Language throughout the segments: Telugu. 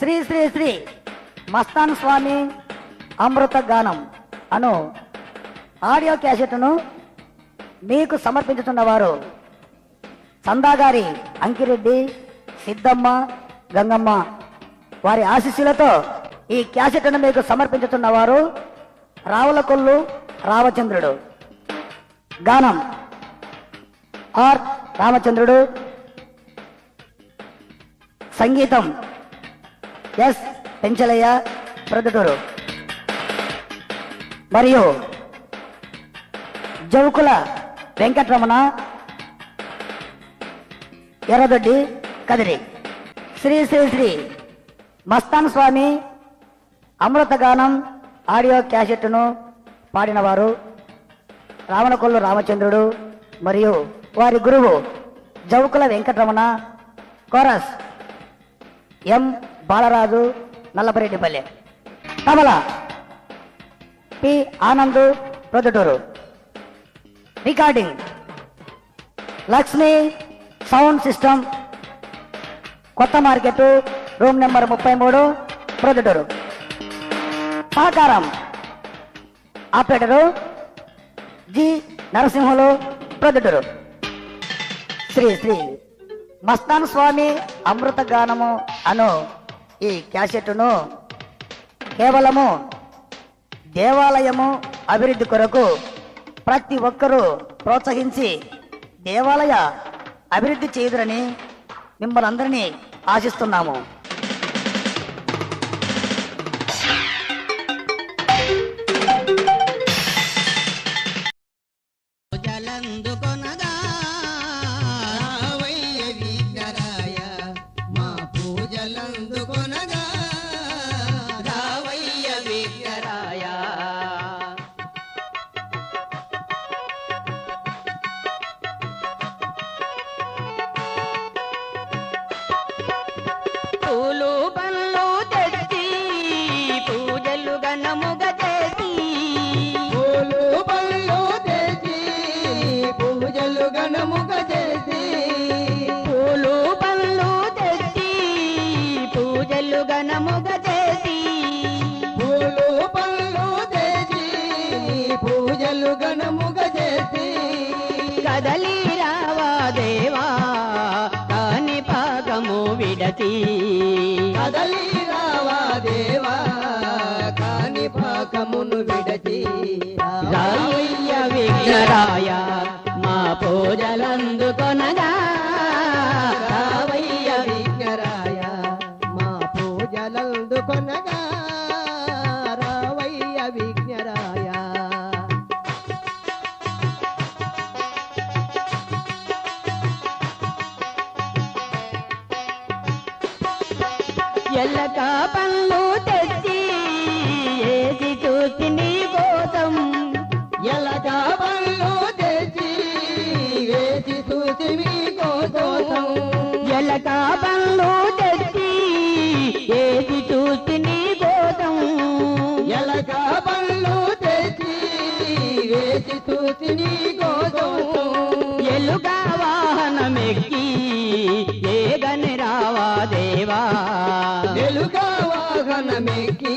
శ్రీ శ్రీ శ్రీ మస్తాన్ స్వామి అమృత గానం అను ఆడియో క్యాసెట్ను మీకు సమర్పించుతున్నవారు సందాగారి అంకిరెడ్డి, సిద్ధమ్మ, గంగమ్మ. వారి ఆశీస్సులతో ఈ క్యాసెట్ను మీకు సమర్పించుతున్నవారు రావులకొల్లు రామచంద్రుడు. గానం ఆర్ రామచంద్రుడు, సంగీతం ఎస్ పెంచలయ్య ప్రొద్దుటూరు మరియు జవుకుల వెంకటరమణ ఎర్రదొడ్డి కదిరి. శ్రీ శ్రీ శ్రీ మస్తాన్ స్వామి అమృతగానం ఆడియో క్యాసెట్ను పాడినవారు రావణకొల్లు రామచంద్రుడు మరియు వారి గురువు Javukula Venkataramana. Chorus M Balaraju, Nallapareddipalle. Tabla P Anand, Proddatur. Recording Lakshmi sound system, కొత్త మార్కెట్, రూమ్ నెంబర్ 33, ప్రొద్దుటూరు. సహకారం ఆపరేటరు జి నరసింహులు, ప్రొద్దుటూరు. శ్రీ శ్రీ మస్తాన్ స్వామి అమృత గానము అను ఈ క్యాసెట్ను కేవలము దేవాలయము అభివృద్ధి కొరకు ప్రతి ఒక్కరూ ప్రోత్సహించి దేవాలయ అభివృద్ధి చేయుదురని మిమ్మల్ని అందరినీ ఆశిస్తున్నాము. కదలి రావా దేవా కాని పాకము విడతి, కదలి రావా దేవా కాని పాకమును విడతి. రావయ్య విఘ్నరాయ మా పూజలందుకొనగా, రావయ్య విఘ్నరాయ మా పూజలందుకొనగా, రావయ్య విఘ్నరాయ. ఎల్లక పళ్ళు తెచ్చి ఏది చూసి నీ కోసం, ఎలక పళ్ళు తెచ్చి వేసి చూసి మీ కోసం, ఎల్లక పళ్ళు తెచ్చి ఏది చూసి నీ కోసం, ఎలక పళ్ళు తెచ్చి వేసి చూసి నీ కోసం. ఎలుగా వాహనమెక్కి ఏగని రావా దేవా, వెలుగా వాహనమెక్కి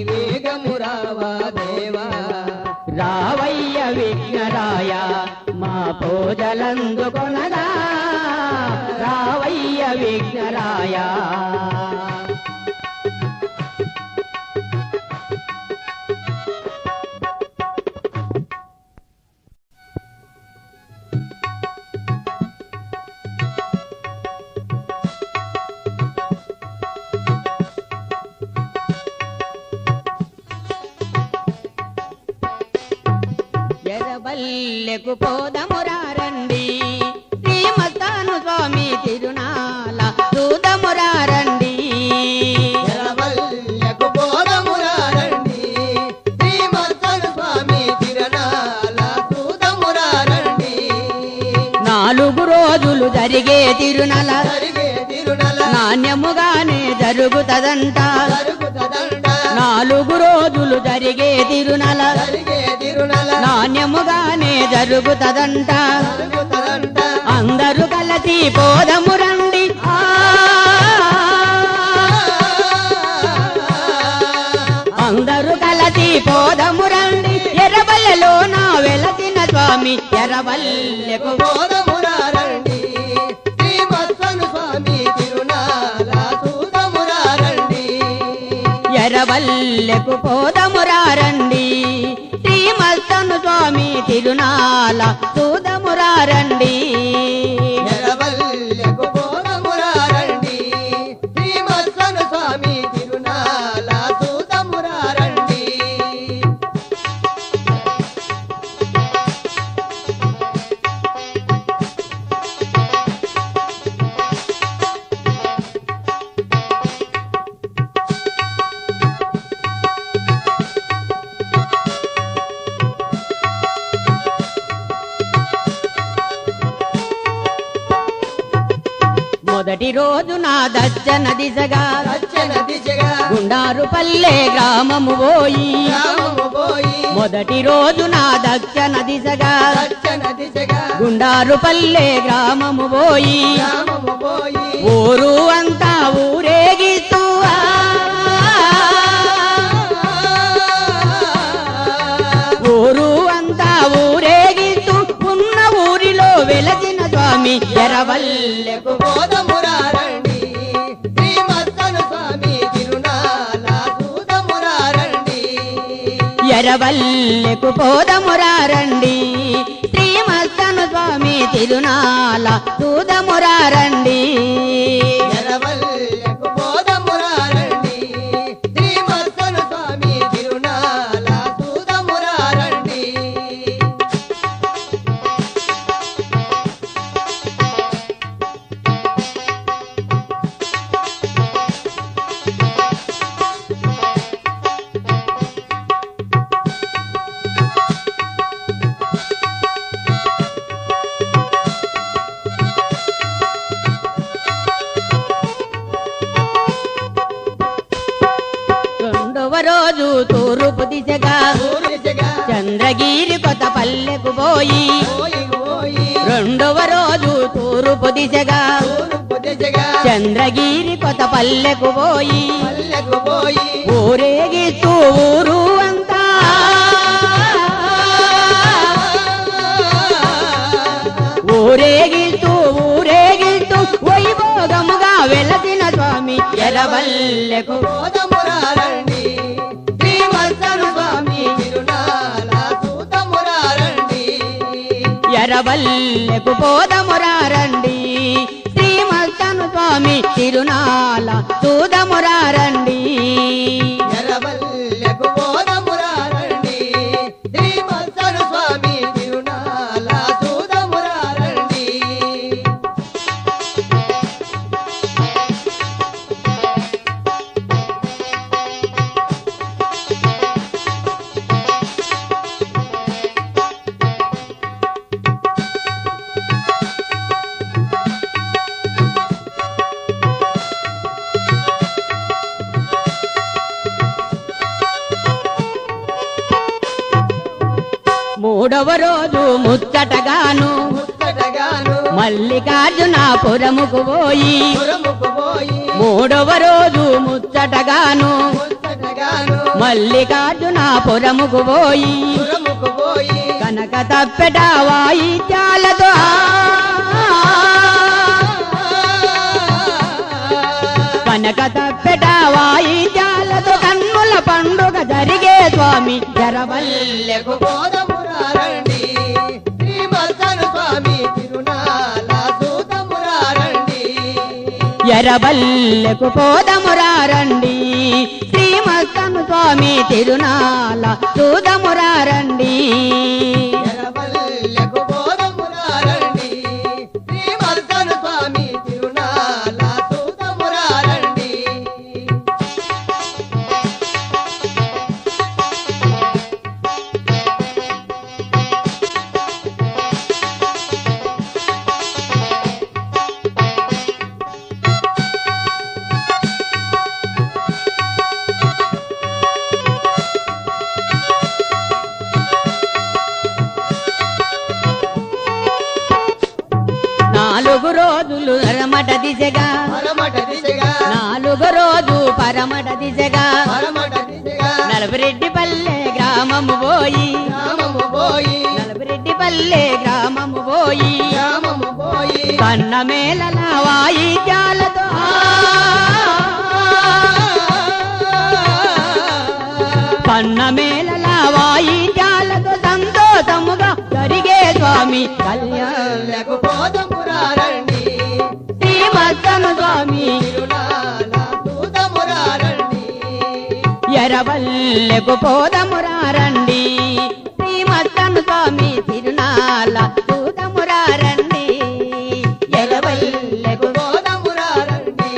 వేగము రావా దేవా. రావయ్య విఘ్నరాయ మా పూజలందుకొనగా, రావయ్య విఘ్నరాయ. ఎర్రబల్లెకు పోదమురారండి, శ్రీ మస్తాను స్వామి తిరునాల చూదమురారండి. ఎర్రవల్లెకు పోదమురారండి, శ్రీ మస్తాను స్వామి తిరునాల చూదమురారండి. 4 రోజులు జరిగే తిరునల, జరిగే తిరునల నాణ్యముగానే జరుగుతదంట. 4 రోజులు జరిగే తిరునల, జరిగే తిరునల నాణ్యముగానే జరుగుతదంట. అందరూ కలిసి పోదము రండి. స్వామి ఎర్రవల్లెకు పోదమురారండి శ్రీమత్సను స్వామి తిరునాల చూదమురారండి ఎర్రవల్లెకు పోదమురారండి శ్రీమస్తను స్వామి తిరునాల చూదమురారండి ఎర్రవల్లెకు పోదమురారండి శ్రీమత్సను స్వామి తిరునాల చూదమురారండి మొదటి రోజు నా దర్శన దిశగా రచన దిశగా గుండారు పల్లె గ్రామము పోయి గ్రామము పోయి మొదటి రోజు నా దర్శన దిశగా రచన దిశగా గుండారు పల్లె గ్రామము పోయి గ్రామము పోయి ఊరు అంతా ఊరేగిస్తూ ఊరు అంతా ఊరేగిస్తూ ఉన్న ఊరిలో వెలసిన స్వామి ఎర్రవల్లెకు పోదమురారండి శ్రీమత్సను స్వామి తిరునాల చూదమురారండి ఎర్రవల్లెకు పోదమురారండి శ్రీమస్తను స్వామి తిరునాల చూదమురారండి ఎర్రవల్లెకు పోదమురారండి శ్రీమత్సను స్వామి తిరునాల చూదమురారండి రెండవ రోజు తూర్పు దిశగా ఊరు దిశగా చంద్రగిరి కొత్త పల్లెకు పోయి పోయి పోయి రెండవ రోజు తూర్పు దిశగా తూర్పు దిశగా చంద్రగిరి కొత్త పల్లెకు పోయి పల్లెకు పోయి ఊరేగిస్తూ ఊరు అంతా ఊరేగిస్తూ ఊరేగిస్తూ వైభోగముగా వెలసిన స్వామి ఎర్రవల్లెకు పోదమురారండి శ్రీమత్సను స్వామి తిరునాల చూదమురారండి ఎర్రవల్లెకు పోదమురారండి శ్రీమస్తను స్వామి తిరునాల చూదమురారండి ఎర్రవల్లెకు పోదమురారండి శ్రీమత్సను స్వామి తిరునాల చూదమురారండి మూడవ రోజు ముచ్చటగాను ముచ్చటగాను మల్లికార్జునాపురముకు పోయి పురముకు పోయి మూడవ రోజు ముచ్చటగాను ముచ్చటగాను మల్లికార్జునాపురముకు పోయి పురముకు పోయి కనక తప్పెట వాయిద్యాలతో కనక తప్పెట వాయిద్యాలతో కన్నుల పండుగ జరిగే స్వామి ఎర్రవల్లెకు పోదమురారండి శ్రీమత్సను స్వామి తిరునాల చూదమురారండి ఎర్రవల్లెకు పోదమురారండి శ్రీమస్తను స్వామి తిరునాల చూదమురారండి ఎర్రవల్లెకు పోదమురారండి శ్రీమత్సను స్వామి తిరునాల చూదమురారండి నాలుగు రోజులు పరమట దిశగా పరమట దిశగా నాలుగో రోజు పరమట దిశగా పరమట దిశగా నలభరెడ్డిపల్లె గ్రామము పోయి గ్రామము పోయి నలభరెడ్డిపల్లె ఎరవల్లే గ్రామము పోయి గ్రామము పోయి కన్నమేళల వాయిద్యాలతో కన్నమేళల వాయిద్యాలతో సంతోషముగా జరిగే స్వామి కళ్యాణకు పోదమురారండి శ్రీమత్తను స్వామి తిరునాల చూదమురారండి ఎరవల్లెకు పోదమురారండి శ్రీమత్తను స్వామి తిరునాల చూదమురారండి ఎరవల్లెకు పోదమురారండి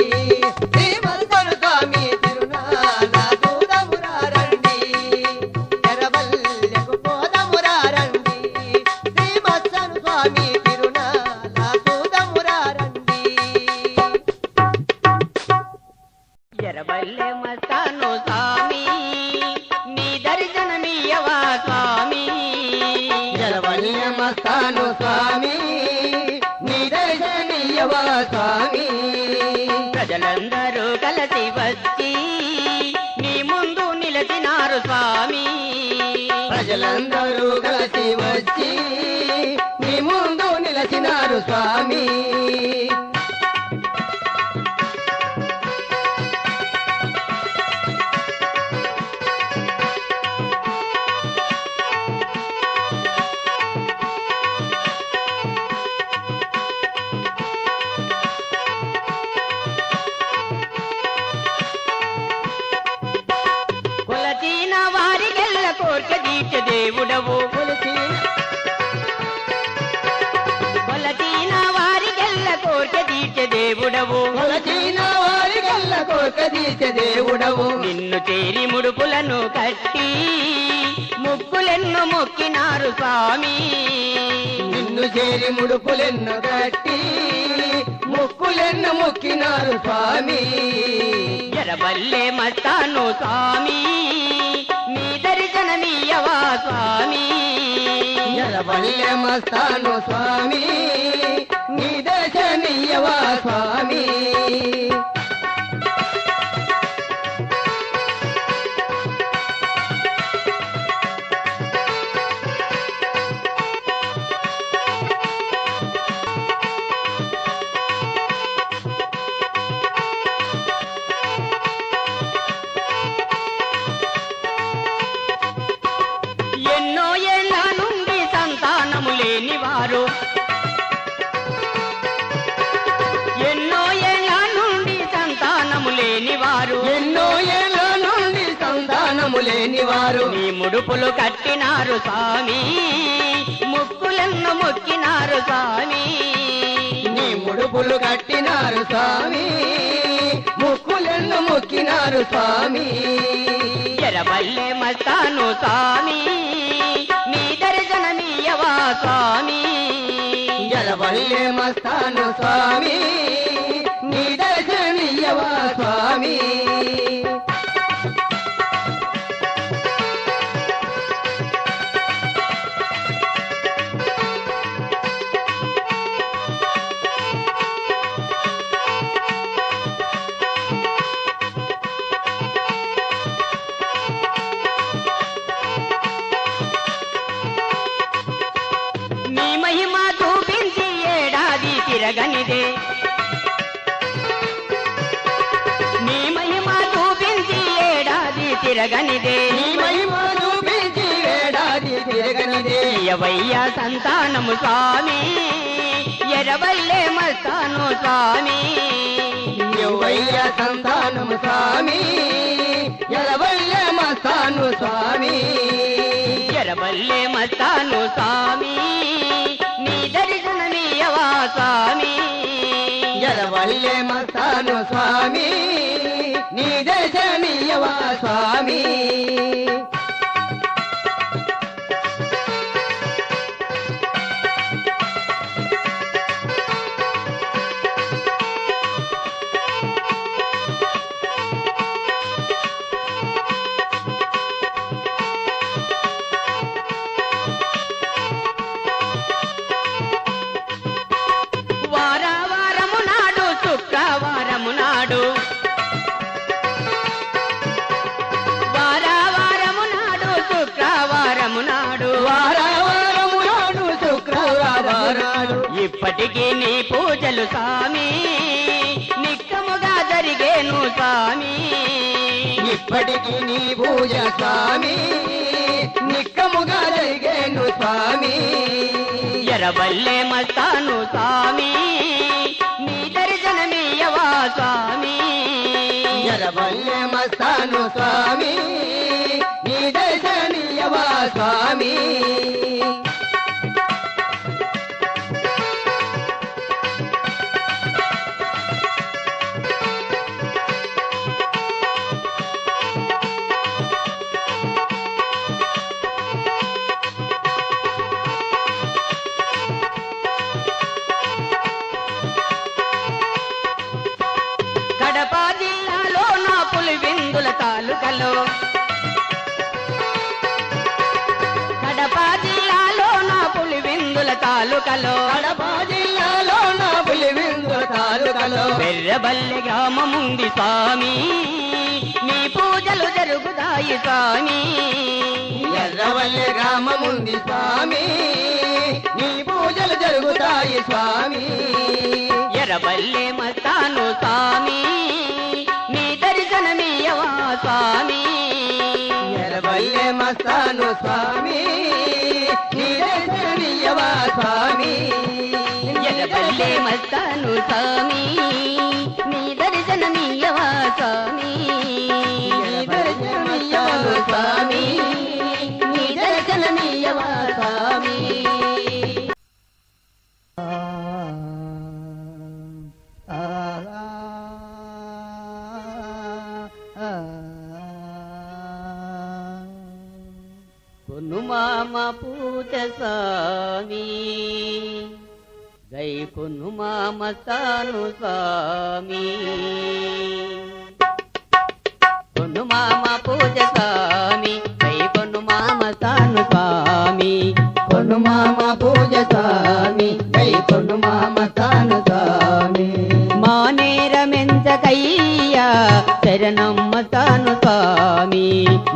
శ్రీమల్కను స్వామి తిరునాల చూదమురారండి ఎర్రబల్లెకు పోదమురారండి శ్రీమత్సను స్వామి తిరునాల చూదమురారండి ఎరవల్లె మస్తాను స్వామి నీ దర్శనమీయవా స్వామి జలవల్యమస్తాను స్వామి నీ దర్శనీయవా స్వామి ప్రజలందరూ కలిసి వచ్చి నీ ముందు నిలిచినారు స్వామి ప్రజలందరూ కలిసి వచ్చి నీ ముందు నిలచినారు స్వామి కొలచిన వారికెల్ల కోర్క దీక్ష దేవుడవు కొలచిన వారికెల్ల కోర్క దీక్ష దేవుడవు కొలచిన వారికల్ల కోక తీసే దేవుడవు నిన్ను చేరి ముడుపులను కట్టి ముక్కులెన్నో మొక్కినారు స్వామి నిన్ను చేరి ముడుపులెన్ను కట్టి ముక్కులెన్ను మొక్కినారు స్వామి ఎరవల్లే మస్తాను స్వామి నీ దర్శనమీయవా స్వామి ఎర్రబల్లె మస్తాను స్వామి నీ దర్శనీయవా స్వామి ఎన్నో ఏళ్ళ నుండి సంతానము లేనివారు ఎన్నో ఏళ్ళ నుండి సంతానము లేనివారు ఎన్నో ఏళ్ళ నుండి సంతానము లేనివారు నీ ముడుపులు కట్టినారు స్వామి ముక్కులెన్నో మొక్కినారు స్వామి నీ ముడుపులు కట్టినారు స్వామి ముక్కులెన్ను మొక్కినారు స్వామి ఎరవల్లే మస్తాను స్వామి నీ దర్శనమీయవా స్వామి ఎర్రబల్లె మస్తాను స్వామి నీ దర్శనీయవా స్వామి నీ మహిమ చూపించి ఏడాది తిరగనిదే నీ మహిమ చూపించి ఏడాది తిరగనిదే నీ మహిమ చూపించి ఏడాది తిరగనిదే యవయ్య సంతానము స్వామి ఎరవల్లే మస్తాను స్వామి యవ్వయ్య సంతానము స్వామి ఎర్రబల్లె మస్తాను స్వామి ఎరవల్లే మస్తాను స్వామి నీ దర్శనమీయవా స్వామి ఎర్రబల్లె మస్తాను స్వామి నీ దర్శనీయవా స్వామి వారము నాడు శుక్రవారము నాడు వారము ఇప్పటికీ నీ పూజలు స్వామి నిక్కముగా జరిగేను స్వామి ఇప్పటికి నీ పూజ స్వామి నిక్కముగా జరిగేను స్వామి ఎరబల్లే మస్తాను స్వామి నీ దర్శనమీయవా స్వామి ఎరబల్లె మస్తాను స్వామి నీ దర్శనీయవా స్వామి కడప జిల్లాలో నా పులివెందుల తాలూకలో కడప జిల్లాలో నా పులివెందుల తాలూకలో కడప జిల్లాలో నా పులివెందుల తాలూకలో వెర్రబల్లె గ్రామముంది స్వామి నీ పూజలు జరుగుతాయి స్వామి ఎర్రవల్లె గ్రామముంది స్వామి నీ పూజలు జరుగుతాయి స్వామి ఎర్రబల్లె మస్తాను స్వామి నీ దర్శనమీయవా స్వామి ఎర్రవల్లె మస్తాను స్వామి నీ దర్శనీయవా స్వామి ఎర్రబల్లె మస్తాను స్వామి నీ దర్శనమీయవా స్వామి నీ దర్శనీయవా స్వామి నీ దర్శనమీయవా స్వామి కొను మామ పూజ స్వామి గై కొను మామ తాను స్వామి కొను మామ పూజ స్వామి గై కొను మామ తాను స్వామి కొను మామ పూజ స్వామి గై కొను మామ తాను స్వామి మానేరమెంచకయ్యా శరణమ్మ తాను స్వామి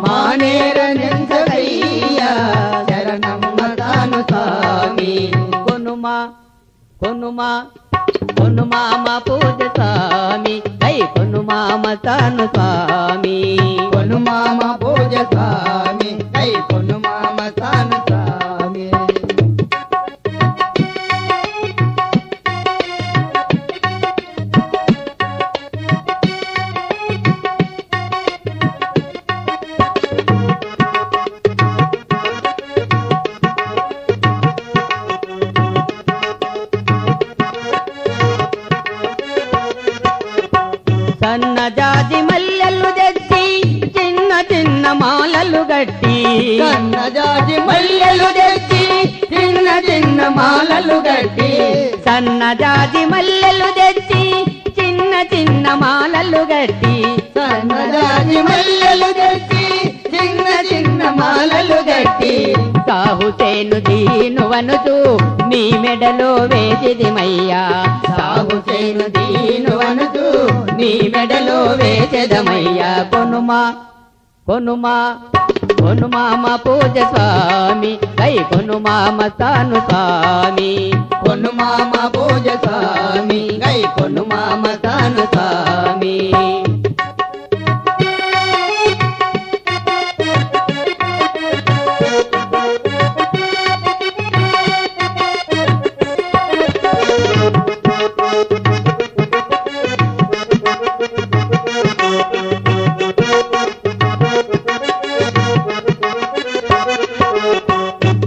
మానేరమెంచకయ్యా శరణమ్మ తాను స్వామి కొనుమా కొనుమా కొను మామ పూజ స్వామి గై కొను మామ తాను స్వామి కొను మామ పూజ స్వామి గై కొను మామ తాను స్వామి సన్నజాజి మల్లెలు తెచ్చి చిన్న చిన్న మాలలు గట్టి సన్నజాజి మల్లెలు తెచ్చి చిన్న చిన్న మాలలు గట్టి సన్నజాజి మల్లెలు తెచ్చి చిన్న చిన్న మాలలు గట్టి సన్నజాజి మల్లెలు తెచ్చి చిన్న చిన్న మాలలు గట్టి సాహుసేను దీనువనుతూ నీ మెడలో వేసిదిమయ్యా సాహుసేను దీనువనుతూ నీ మెడలో వేసెదమయ్యా కొనుమా కొనుమా కొను మామ పూజ స్వామి కై కొను మామ తాను స్వామి కొను మామ పూజ స్వామి గై కొను మామ తాను స్వామి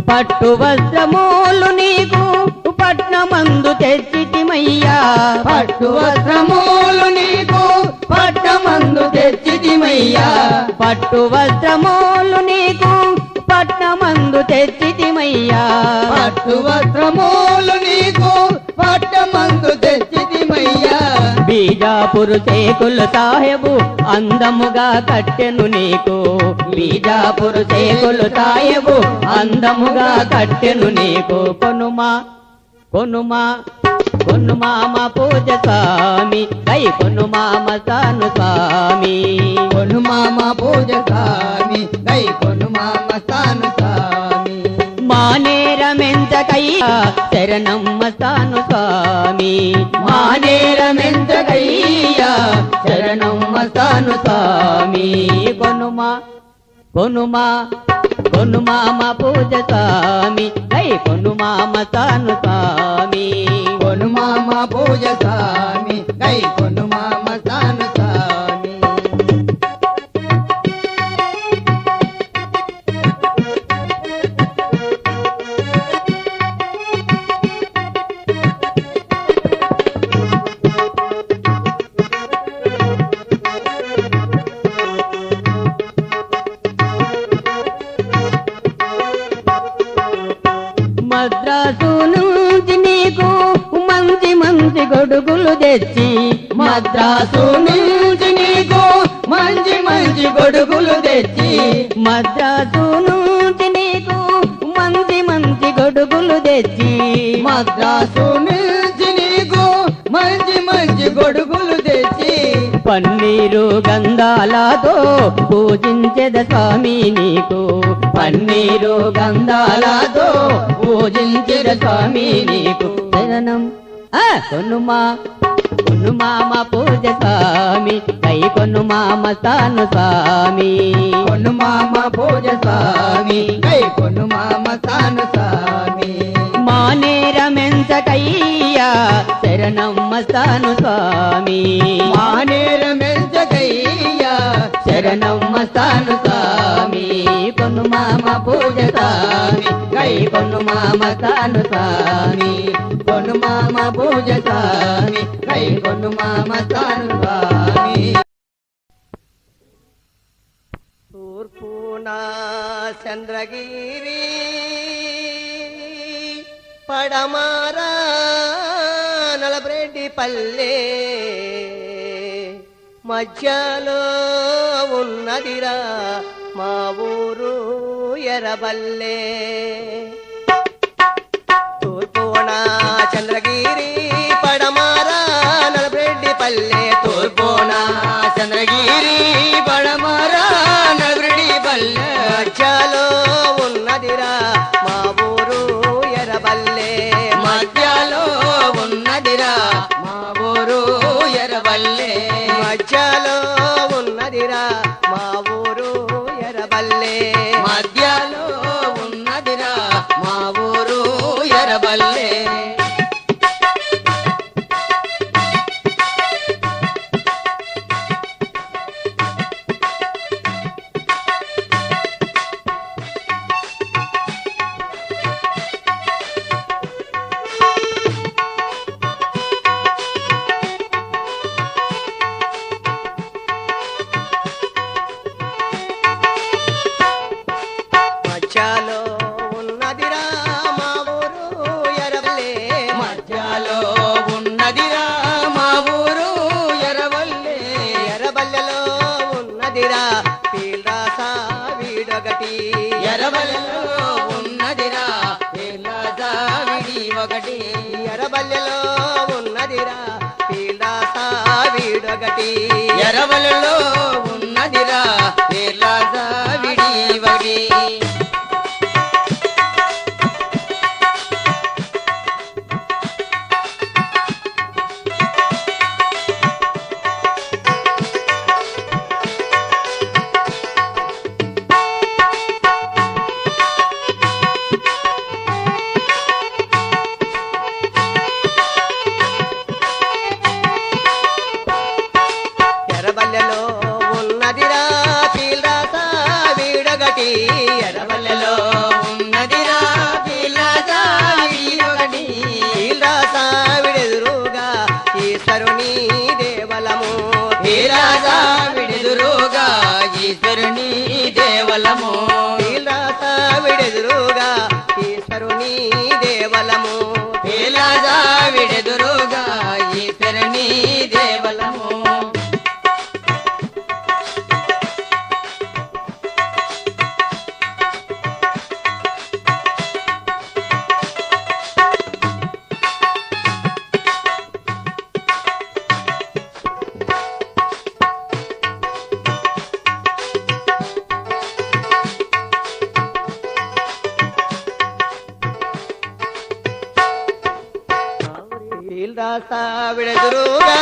పట్టు వస్త్రమూలు నీకు పట్నమందు తెచ్చితిమయ్యా పట్టు వస్త్రములు నీకు పట్టమందు తెచ్చితిమయ్యా పట్టు వస్త్రమూలు నీకు పట్నమందు తెచ్చితిమయ్యా పట్టు వస్త్రములు నీకు పట్టమందు తెచ్చితిమయ్యా బీజాపురు శేఖులు సాహెబు అందముగా కట్టెను నీకు బీజాపురు శేఖులు సాహెబు అందముగా కట్టెను నీకు కొనుమా కొనుమా కొను మామ పూజ స్వామి కై కొను మామ తాను స్వామి కొను మామ పూజ స్వామి గై కొను మామ తాను స్వామి మానేరమెంచకై మెంచకయ్యా శరణం మస్తాను స్వామి మానేరమెంచకయ్యా శరణం మస్తాను స్వామి కొనుమా కొనుమా కొనుమా మా పూజ స్వామి కై కొనుమా మస్తాను స్వామి కొనుమామ పూజ స్వామి కై కొనుమామ తాను స్వామి మద్రాసు నుంచి నీకు మంచి మంచి గొడుగులు తెచ్చి మద్రాసు నుంచి నీకు మంచి మంచి గొడుగులు తెచ్చి మద్రాసు నుంచి నీకు మంచి మంచి గొడుగులు తెచ్చి మద్రాసు నుంచి నీకు మంచి మంచి గొడుగులు తెచ్చి పన్నీరు గంధాలతో పూజించెద స్వామి నీకు పన్నీరు గంధాలతో పూజించిన స్వామి నీకు శరణం కొనుమా కొనుమా మా పూజ స్వామి కై కొనుమా మస్తాను స్వామి కొనుమామ పూజ స్వామి కై కొనుమామ తాను స్వామి మానేరమెంచకయ్యా శరణం మస్తాను స్వామి మానేరమెంచకయ్యా శరణం మస్తాను స్వామి కొనుమామ పూజ స్వామి కై కొనుమామ తాను స్వామి కొనుమామ పూజ స్వామి కై కొనుమామ తాను స్వామి తూర్పున చంద్రగిరి పడమార నలబ్రెడ్డి పల్లె మధ్యలో ఉన్నదిరా మా ఊరు ఎర్రబల్లె తూర్పున చంద్రగిరి పడమార నలబ్రెడ్డి పల్లె తూర్పున చంద్రగిరి పడమర నగరుడి పల్లె మధ్యలో ఉన్నదిరా మా ఊరు ఎర్రబల్లె మధ్యలో ఉన్నదిరా మా ఊరు ఎర్రబల్లె మధ్యలో ఉన్నదిరా మా ఊరు ఎర్రబల్లె మధ్యలో ఉన్నదిరా మా ఊరు ఎర్రబల్లె మధ్యలో ఉన్నదిరా మా ఊరు ఎర్రబల్లె మధ్యలో ఉన్నదిరా మా ఊరు ఎర్రబల్లె ఎర్రబల్లెలో ఉన్నదిరా పీల్రాస వీడొకటి ఎర్రబల్లెలో ఉన్నదిరా విడి ఒకటి ఎర్రబల్లెలో ఉన్నదిరా పీల్రాస వీడొకటి ఎర్రబల్లెలో ఉన్నదిరా విడి ఒకటి ఎర్రబల్లెలో ఉన్నదిరా పీల్రాస వీడొకటి ఎర్రబల్లెలో ఉన్నదిరా విడి ఒకటి పీల్రాస విడెదురుగా ఈశ్వరుని దేవలము వీరాజా విడుదురుగా ఈశ్వరుని దేవలము పీల్రాస విడెదురుగా ఈశ్వరుని దేవలము వీరాజా విడుదురుగా ఈశ్వరుని దేవలము పీలరాత విడెదురుగా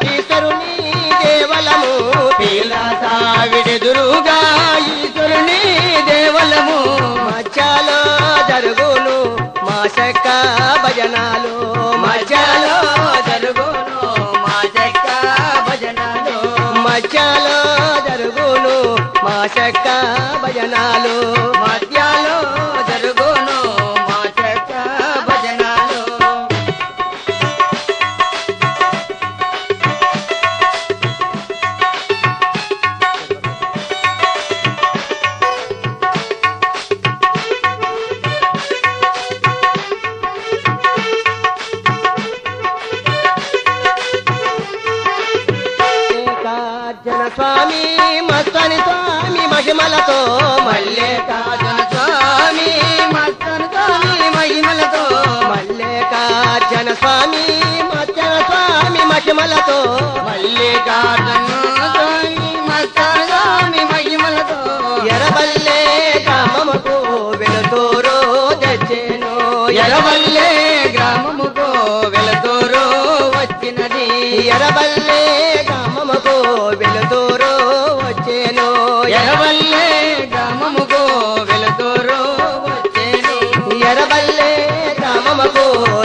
ఈశ్వరుని దేవలము పీలరాత విడెదురుగా ఈశ్వరుని దేవలము మధ్యలో జరుగును మా శక్క భజనాలు మధ్యలో జరుగును మా చెక్క భజనలు మధ్యలో జరుగును మా శక్క భజనాలు మధ్యలో జరుగును మా చెక్క భజనలు మల్లికార్జున స్వామి మస్తని స్వామి మహిమలతో మల్లికార్జున స్వామి మస్తన స్వామి మహిమలతో మల్లికార్జున స్వామి మస్తన స్వామి మహిమలతో మల్లికార్జున స్వామి మస్తన స్వామి మహిమలతో ఎరబల్లే గ్రామముకు వెలుతూరు తెచ్చేను ఎరవల్లే గ్రామముకు వెళతూరు వచ్చినది ఎరబల్లే గ్రామముకు వెలుతూరు వచ్చేను ఎరవల్లే గ్రామముకు వెళతూరు వచ్చేను ఎరబల్లే గ్రామముకు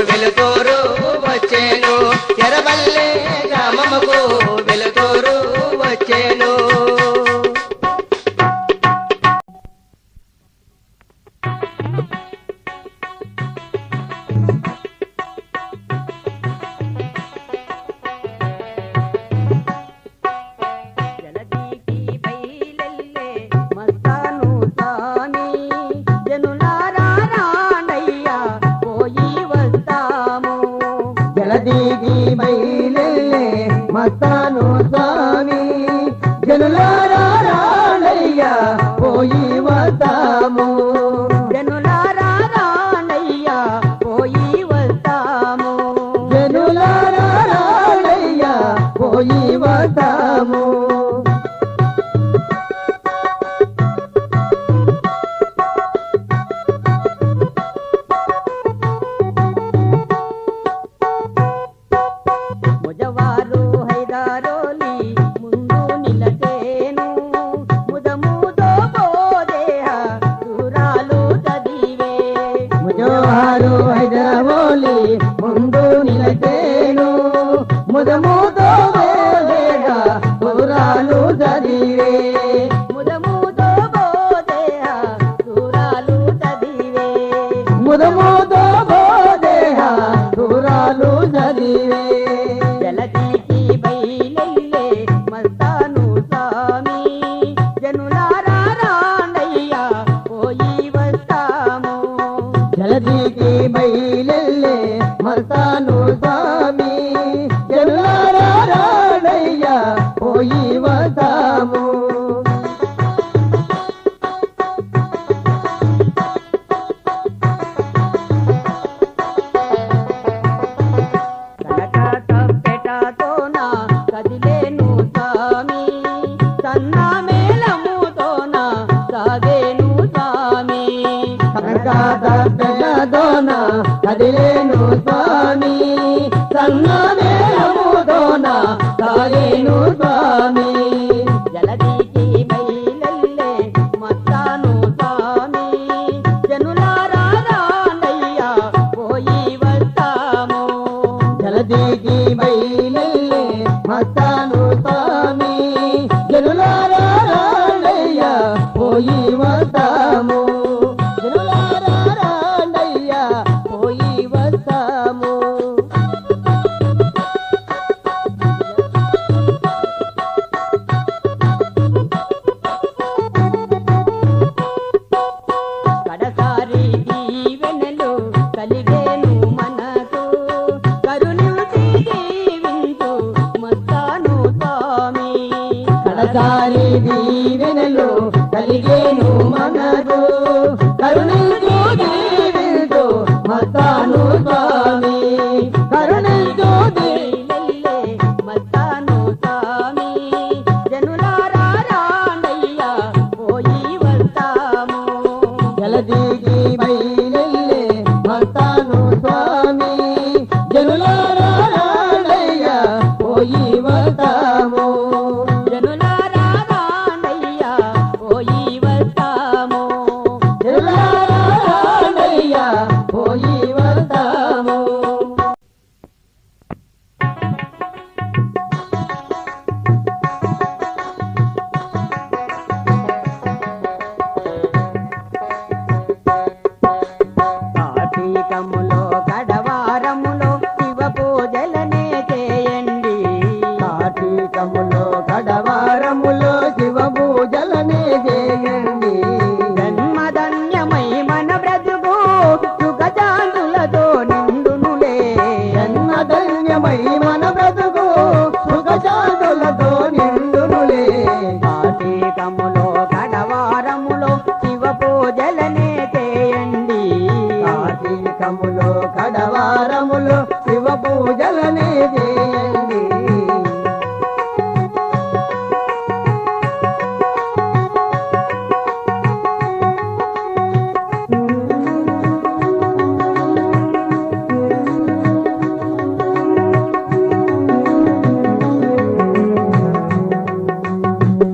వెలుతూరు వచ్చేను ఎరబల్లే గ్రామముకు వెలుతూరు వచ్చేను జలదీకి బయలెల్లే మస్తాను స్వామి జనులారా రానయ్యా పోయి వస్తాము జలదీకి బయలెల్లే మస్తాను స్వామి జనులారా రానయ్యా పోయి వస్తాము జనులారా రానయ్యా పోయి వస్తాము జనులారా రానయ్యా పోయి వస్తాము ముజవారు హైదారోలి ముందు నిలచేను ముదముదో బోదేహ దూరాలు చదివే ముజవారు హైదరాబాలి ముందు నిలచేను ముదముతో వేగ పురాలు చదివే ముదముదో బోదేహ దూరాలు చదివే ముదముతో దేహ పురాలు చదివే జలదీకి బయలెల్లే మస్తాను స్వామి జనులారా రానయ్యా పోయి వస్తాము జలదీకి బయలెల్లే మస్తాను స్వామి జనులారా రానయ్యా పోయి వస్తాము కనక తప్పెటతోన కదిలేను స్వామి సన్న మేళముతోన సాగేను స్వామి కనకాదోన కదిలేను స్వామి సన్నమేళముదోన సాగేను స్వామి జలదీకి బయలెల్లే మస్తాను స్వామి జనులారా రానయ్యా పోయి వస్తాము జలదీకి బయలెల్లే మస్తాను స్వామి జనులారా రానయ్యా పోయి వస్తాము జనులారా రానయ్యా పోయి వస్తాము కడసారి దీవెనలు కలిగేను మనకు కరుణించి దీవించు మస్తాను స్వామి కడసారి దీవెనలు కలిగేను మనకు కరుణించు దీవించు మస్తాను స్వామి కరుణించు బయలెల్లే మస్తాను స్వామి జనులారా రానయ్యా పోయి వస్తాము జలదీకి బయలెల్లే మస్తాను స్వామి జనులారా కార్తీకములో కడవారములో శివ పూజలనే చేయండి కార్తీకములో కడవారములో శివ పూజలనే చేయండి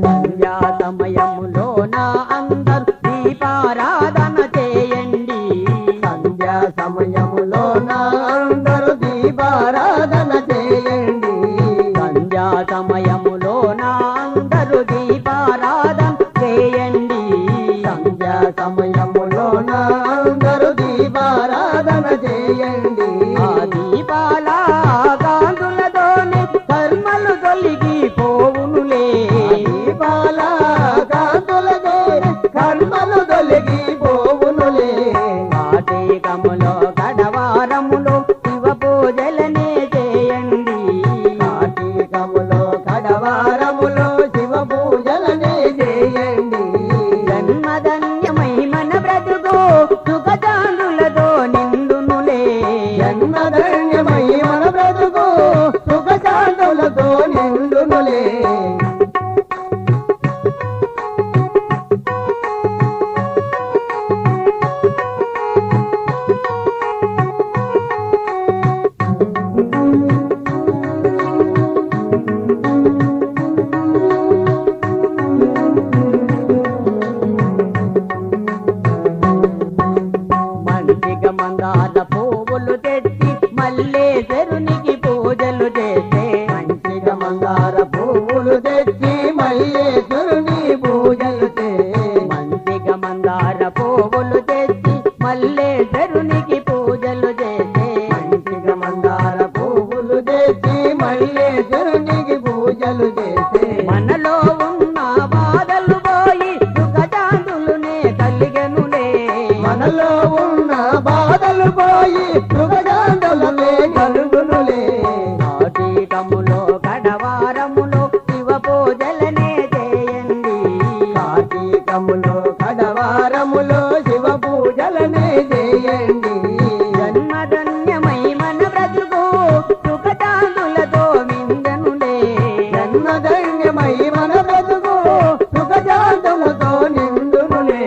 సంధ్యా సమయములోన అందరూ దీపారాధన చేయండి సంధ్యా సమయములోన అందరూ దీపారాధన చేయండి సంధ్యా సమయములోన అందరూ దీపారాధన చేయండి సంధ్యా సమయములోన అందరూ దీపారాధన చేయండి ఆ దీపాల కాంతులతోనే కర్మలు తొలగి పోవునులే దీపాల కాంతులతో కర్మలు తొలగి పోవునులే కార్తీకములో కడవారములో శివ పూజలనే చేయండి కార్తీకములో కడవారములో శివ పూజలనే చేయండి జన్మధన్యమై మన బ్రతుకు సుఖశాంతులతో నిండునులే జన్మధన్యమై మన బ్రతుకు సుఖశాంతులతో నిండునులే మంచిగా మందాల పువ్వులు తెచ్చి మల్లే చెరునికి పూజలు చేసే మంచిగా మందార పువ్వులు తెచ్చి మల్లేశ్వరుని పూజలు చే మంచిగా మందార పువ్వులు తెచ్చి మల్లే చెరునికి పూజలు చేసే మంచిగా మందార పువ్వులు తెచ్చి మల్లేశ్వరునికి పూజలు చేసే మనలో ఉన్న బాధలు పోయి సుఖశాంతులునే కలిగెనులే మనలో ఉన్న బాధలు పోయి సుఖశాంతులనే కలుగునులే కార్తీకములో కడవారములో శివ పూజలనే చేయండి కార్తీకములో కడవారములో శివ పూజలనే చేయండి జన్మధన్యమై మన బ్రతుకు సుఖశాంతులతో మిందనులే జన్మధన్యమై మన బ్రతుకు సుఖశాంతులతో నిండునులే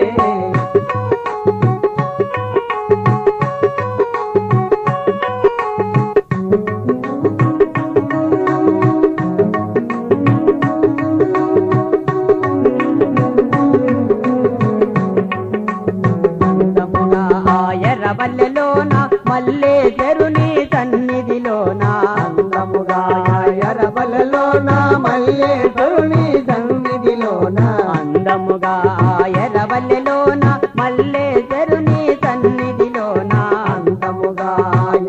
అందముగా ఆయరవల్లెలోన మల్లే చెరుని సన్నిధిలోన అందముగా ఎరబలలోన మల్లేశ్వరుని సన్నిధిలోన అందముగా ఆయరవల్లెలోన మల్లే చెరుని సన్నిధిలోన అందముగా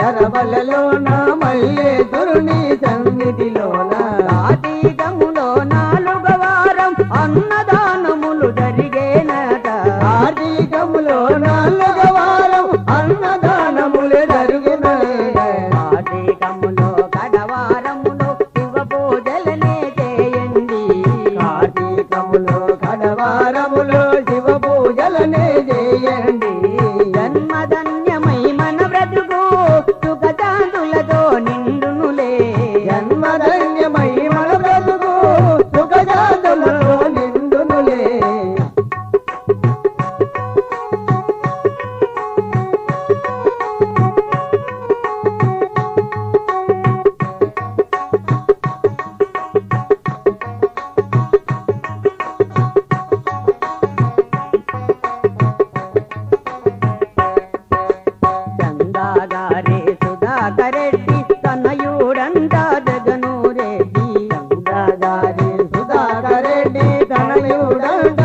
ఎరబలలోన మల్లేశ్వరుని సన్నిధిలోన కార్తీకములో 4వ వారం అన్నదానములు జరిగేనట కార్తీకములో 4వ వారం అన్నదానములే జరుగునలే కార్తీకములో కడవారములో శివ పూజలనే చేయండి కార్తీకములో కడవారములో శివ పూజలనే చేయండి జన్మధన్యమై మన బ్రతుకు సుఖశాంతులతో నిండునులే జన్మధన్యమై మన బ్రతుకు సుఖశాంతులతో నిండునులే చందాగారే సుధాకరెడ్డి తనయుడంట జగను రెడ్డి గంగాధారి సుధాకరెడ్డి తనయుడంట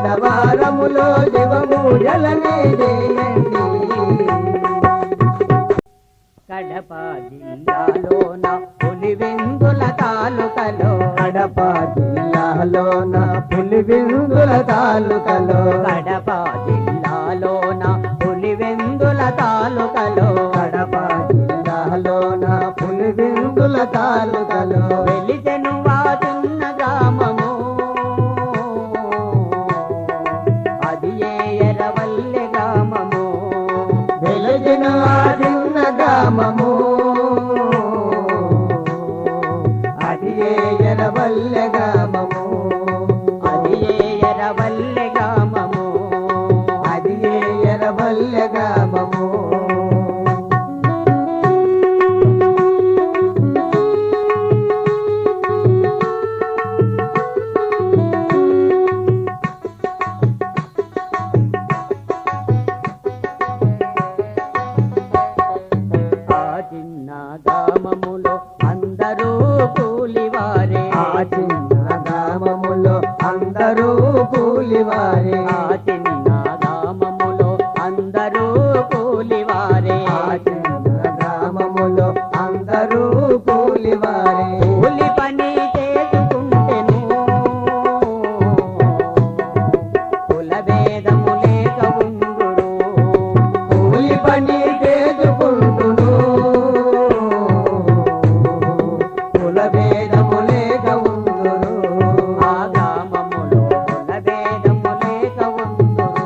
ఆడవారములో శివపూజలనే చేయండి. కడప జిల్లాలోన పులివెందుల తాలూకలో కడప జిల్లాలోన పులివెందుల తాలూకలో కడప జిల్లాలోన పులివెందుల తాలూకలో కడప జిల్లాలోన పులివెందుల తాలూకలో వెలిసెను వాతున్న గ్రామము అది ఏ ఎర్రవల్లె గ్రామము వెలిసిన చిన్న గ్రామము అది ఏ ఎర్రవల్లె గ్రామము అది ఏ ఎర్రవల్లె గ్రామము అది ఏ ఎర్రవల్లె గ్రామము ఆ చిన్న గ్రామములో అందరూ కూలివారే ఆ చిన్న గ్రామములో అందరూ కూలివారే ఆ చిన్న గ్రామములో అందరూ కూలివారే ఆ చిన్న గ్రామములో అందరూ కూలివారే కూలి పని చేసుకుంటెను కుల భేదము లేక ఉండురు కూలి పని చేసుకుంటును కుల భేదము లేక ఉందురు ఆ గ్రామములో కుల భేదము లేక ఉండురు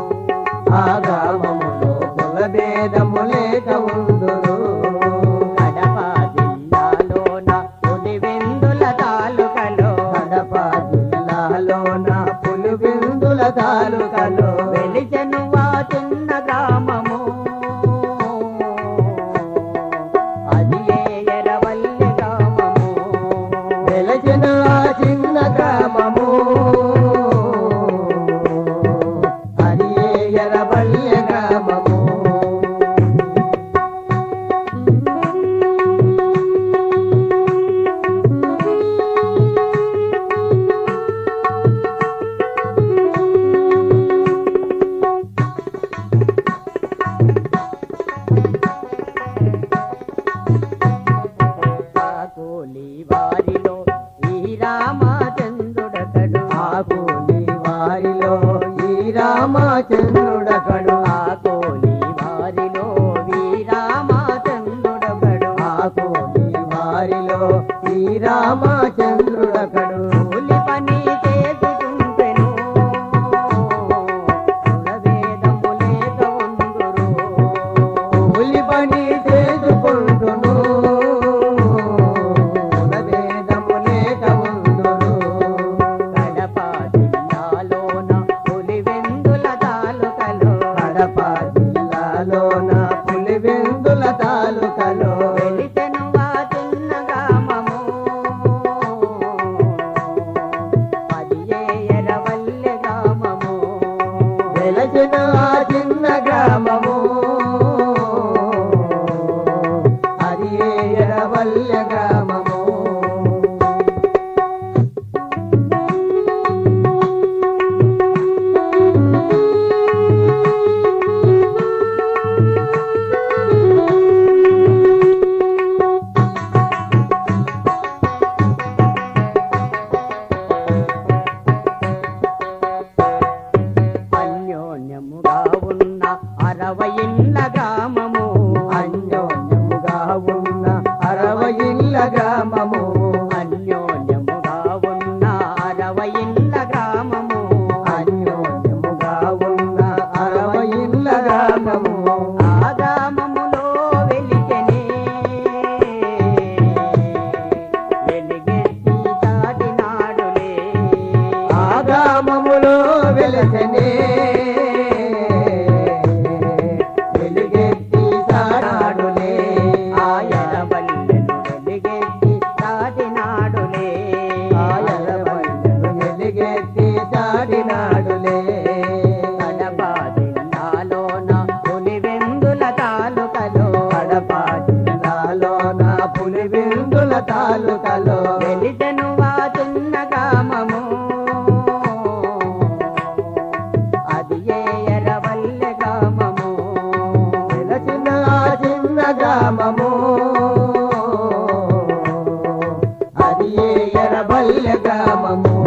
ఆ గ్రామములో కుల భేదము లేక ఉందురు కడప జిల్లాలోన పులివెందుల తాలూకలో కడప జిల్లాలోన పులివెందుల తాలూకలో వెలిసెను వాతున్న గ్రామము అది ఏ ఎర్రవల్లె గ్రామము వెలసిన ఆ చిన్న గ్రామము అది ఏ ఎర్రవల్లె గ్రామము ఆ కూలి వారిలో ఈ రామచంద్రుడకడు ఆ కూలి వారిలో ఈ రామచంద్రుడకడు ఆ కూలి వారిలో ఈ రామచంద్రుడకడు ఆ కూలి వారిలో ఈ రామచంద్రుడకడు కూలి పని చేసుకుంటెను కులభేదము లేక ఉండురు కూలి పని చేసుకుంటును కుల భేదము లేక ఉందురు కడప జిల్లాలోన పులివెందుల తాలూకలో కడప జిల్లాలోన పులివెందుల తాలూకలో వెలిసెను వాతున్న గ్రామము అది ఏ ఎర్రవల్లె గ్రామము వెలసిన ఆ చిన్న గ్రామము అది ఏ ఎర్రవల్లె గ్రామము అన్యోన్యముగా ఉన్న 60 ఇండ్ల గ్రామము అన్యోన్యముగా ఉన్న 60 ఇళ్ళ గ్రామము అన్యోన్యముగా ఉన్న 60 ఇండ్ల గ్రామము అన్యోన్యముగా ఉన్న 60 ఇళ్ళ గ్రామము ఆ గ్రామములో వెలిగెనే వెలిగెత్తి దాటినాడులే ఆ గ్రామములో వెలసనే వెలుగెత్తి సాడాడులే ఆ ఎర్రవల్లెను వెలిగెత్తి దాటినాడులే ఆయలవల్లెను వెలుగెత్తి సాడినాడులే కడప జిల్లాలోన పులివెందుల తాలూకలో కడప జిల్లాలోన పులివెందుల తాలూకలో వెలిసెను వాతున్న గ్రామము గ్రామము